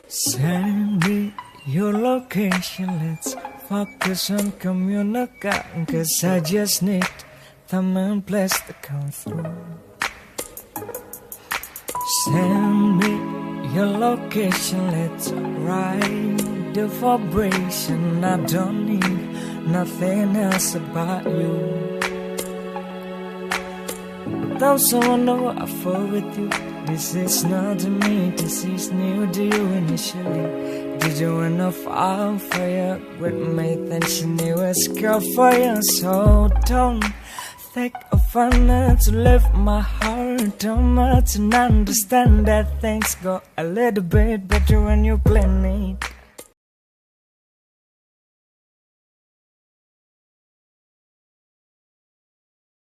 Send me your location, let's focus on communicating, 'cause I just need time and place to come through. Send me your location, let's ride the vibration. I don't need nothing else about you. Though someone know I fall with you, this is not to me, this is new to you initially. Did you wanna fall for you with me? Then she knew it's good for you. So don't take a minute to lift my heart too much and understand that things go a little bit better when you clean it.